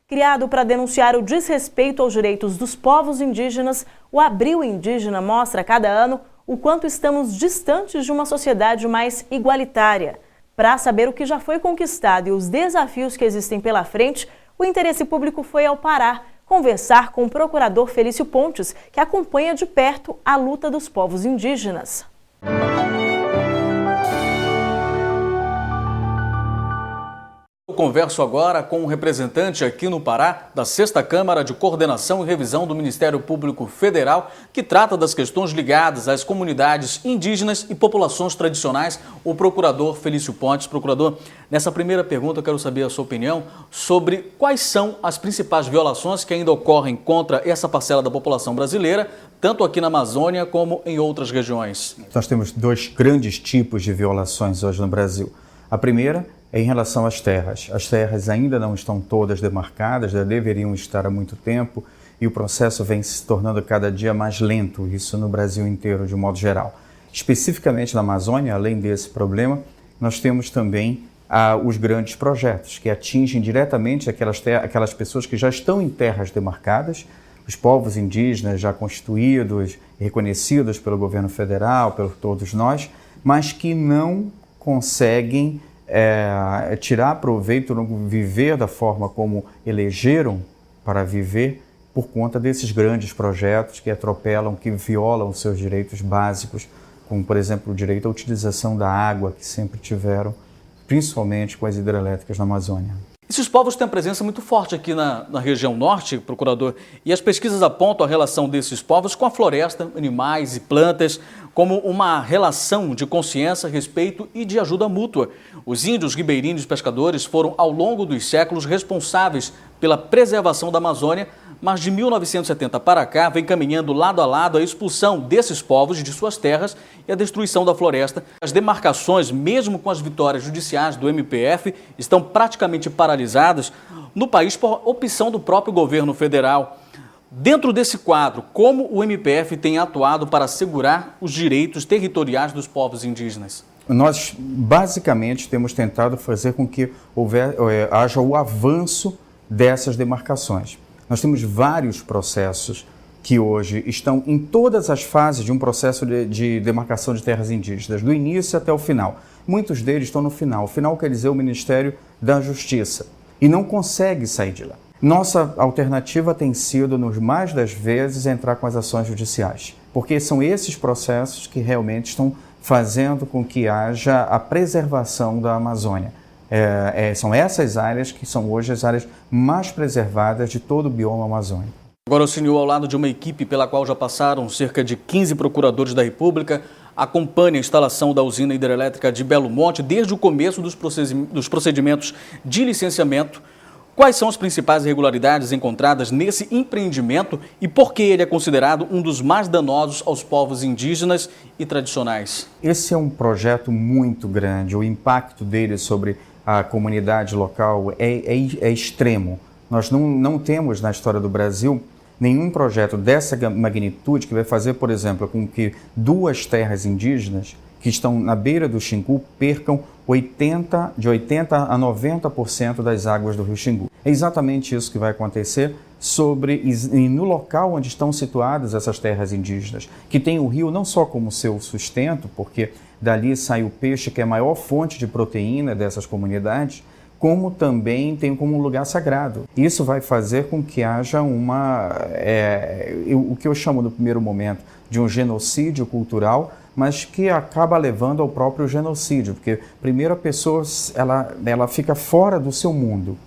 Criado para denunciar o desrespeito aos direitos dos povos indígenas, o Abril Indígena mostra a cada ano o quanto estamos distantes de uma sociedade mais igualitária. Para saber o que já foi conquistado e os desafios que existem pela frente, o Interesse Público foi ao Pará conversar com o procurador Felício Pontes, que acompanha de perto a luta dos povos indígenas. Eu converso agora com um representante aqui no Pará da 6ª Câmara de Coordenação e Revisão do Ministério Público Federal, que trata das questões ligadas às comunidades indígenas e populações tradicionais, o procurador Felício Pontes. Procurador, nessa primeira pergunta eu quero saber a sua opinião sobre quais são as principais violações que ainda ocorrem contra essa parcela da população brasileira, tanto aqui na Amazônia como em outras regiões. Nós temos dois grandes tipos de violações hoje no Brasil. A primeira é em relação às terras. As terras ainda não estão todas demarcadas, já deveriam estar há muito tempo, e o processo vem se tornando cada dia mais lento, isso no Brasil inteiro, de um modo geral. Especificamente na Amazônia, além desse problema, nós temos também os grandes projetos, que atingem diretamente aquelas pessoas que já estão em terras demarcadas, os povos indígenas já constituídos e reconhecidos pelo governo federal, por todos nós, mas que não conseguem tirar proveito, viver da forma como elegeram para viver, por conta desses grandes projetos que atropelam, que violam os seus direitos básicos, como, por exemplo, o direito à utilização da água, que sempre tiveram, principalmente com as hidrelétricas na Amazônia. Esses povos têm uma presença muito forte aqui na região norte, procurador, e as pesquisas apontam a relação desses povos com a floresta, animais e plantas, como uma relação de consciência, respeito e de ajuda mútua. Os índios, ribeirinhos e pescadores foram, ao longo dos séculos, responsáveis pela preservação da Amazônia, mas de 1970 para cá vem caminhando lado a lado a expulsão desses povos de suas terras e a destruição da floresta. As demarcações, mesmo com as vitórias judiciais do MPF, estão praticamente paralisadas no país por opção do próprio governo federal. Dentro desse quadro, como o MPF tem atuado para assegurar os direitos territoriais dos povos indígenas? Nós, basicamente, temos tentado fazer com que haja o avanço dessas demarcações. Nós temos vários processos que hoje estão em todas as fases de um processo de demarcação de terras indígenas, do início até o final. Muitos deles estão no final. O final quer dizer o Ministério da Justiça, e não consegue sair de lá. Nossa alternativa tem sido, nos mais das vezes, entrar com as ações judiciais, porque são esses processos que realmente estão fazendo com que haja a preservação da Amazônia. São essas áreas que são hoje as áreas mais preservadas de todo o bioma amazônico. Agora o senhor, ao lado de uma equipe pela qual já passaram cerca de 15 procuradores da República, acompanha a instalação da usina hidrelétrica de Belo Monte desde o começo dos procedimentos de licenciamento. Quais são as principais irregularidades encontradas nesse empreendimento e por que ele é considerado um dos mais danosos aos povos indígenas e tradicionais? Esse é um projeto muito grande, o impacto dele sobre a comunidade local é extremo. Nós não temos na história do Brasil nenhum projeto dessa magnitude que vai fazer, por exemplo, com que 2 terras indígenas que estão na beira do Xingu percam de 80% a 90% das águas do rio Xingu. É exatamente isso que vai acontecer no local onde estão situadas essas terras indígenas, que tem o rio não só como seu sustento, porque dali sai o peixe, que é a maior fonte de proteína dessas comunidades, como também tem como um lugar sagrado. Isso vai fazer com que haja o que eu chamo no primeiro momento de um genocídio cultural, mas que acaba levando ao próprio genocídio, porque primeiro a pessoa ela fica fora do seu mundo,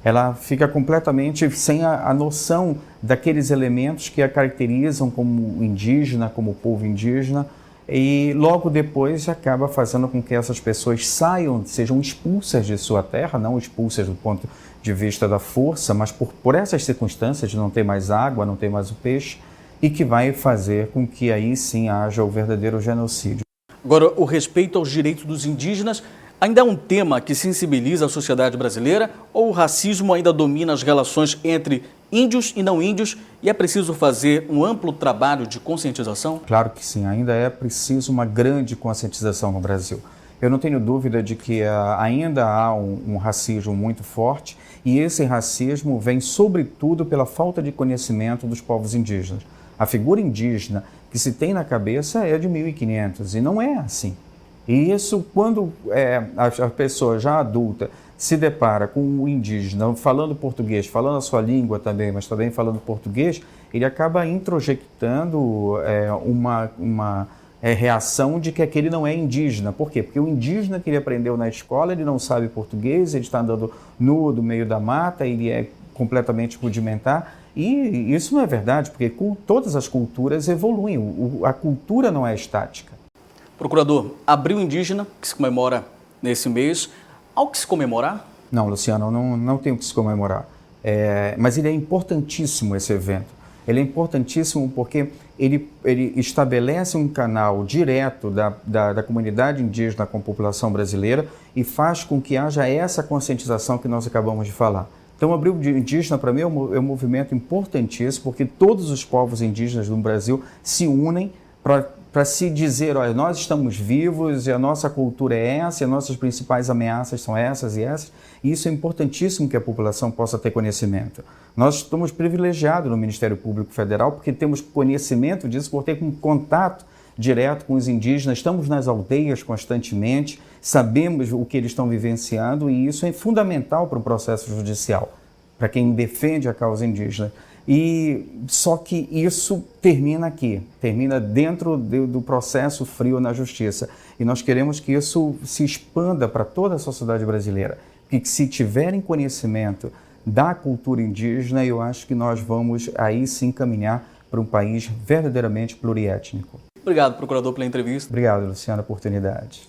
ela fica completamente sem a noção daqueles elementos que a caracterizam como indígena, como povo indígena, e logo depois acaba fazendo com que essas pessoas sejam expulsas de sua terra, não expulsas do ponto de vista da força, mas por essas circunstâncias de não ter mais água, não ter mais o peixe, e que vai fazer com que aí sim haja o verdadeiro genocídio. Agora, o respeito aos direitos dos indígenas ainda é um tema que sensibiliza a sociedade brasileira ou o racismo ainda domina as relações entre índios e não índios e é preciso fazer um amplo trabalho de conscientização? Claro que sim, ainda é preciso uma grande conscientização no Brasil. Eu não tenho dúvida de que ainda há um racismo muito forte E esse racismo vem, sobretudo, pela falta de conhecimento dos povos indígenas. A figura indígena que se tem na cabeça é de 1500 e não é assim. E isso, quando a pessoa já adulta se depara com um indígena falando português, falando a sua língua também, mas também falando português, ele acaba introjectando uma reação de que aquele não é indígena. Por quê? Porque o indígena que ele aprendeu na escola, ele não sabe português, ele está andando nu no meio da mata, ele é completamente rudimentar. E isso não é verdade, porque todas as culturas evoluem, a cultura não é estática. Procurador, Abril Indígena, que se comemora nesse mês, há o que se comemorar? Não, Luciano, não tem o que se comemorar. Mas ele é importantíssimo, esse evento. Ele é importantíssimo porque ele estabelece um canal direto da comunidade indígena com a população brasileira e faz com que haja essa conscientização que nós acabamos de falar. Então, o Abril Indígena, para mim, é um movimento importantíssimo, porque todos os povos indígenas do Brasil se unem para se dizer, olha, nós estamos vivos e a nossa cultura é essa, e as nossas principais ameaças são essas e essas, e isso é importantíssimo que a população possa ter conhecimento. Nós estamos privilegiados no Ministério Público Federal porque temos conhecimento disso, por ter um contato direto com os indígenas, estamos nas aldeias constantemente, sabemos o que eles estão vivenciando e isso é fundamental para o processo judicial, para quem defende a causa indígena. E só que isso termina aqui, termina dentro do processo frio na justiça. E nós queremos que isso se expanda para toda a sociedade brasileira, que se tiverem conhecimento da cultura indígena, eu acho que nós vamos aí sim caminhar para um país verdadeiramente pluriétnico. Obrigado, procurador, pela entrevista. Obrigado, Luciano, pela oportunidade.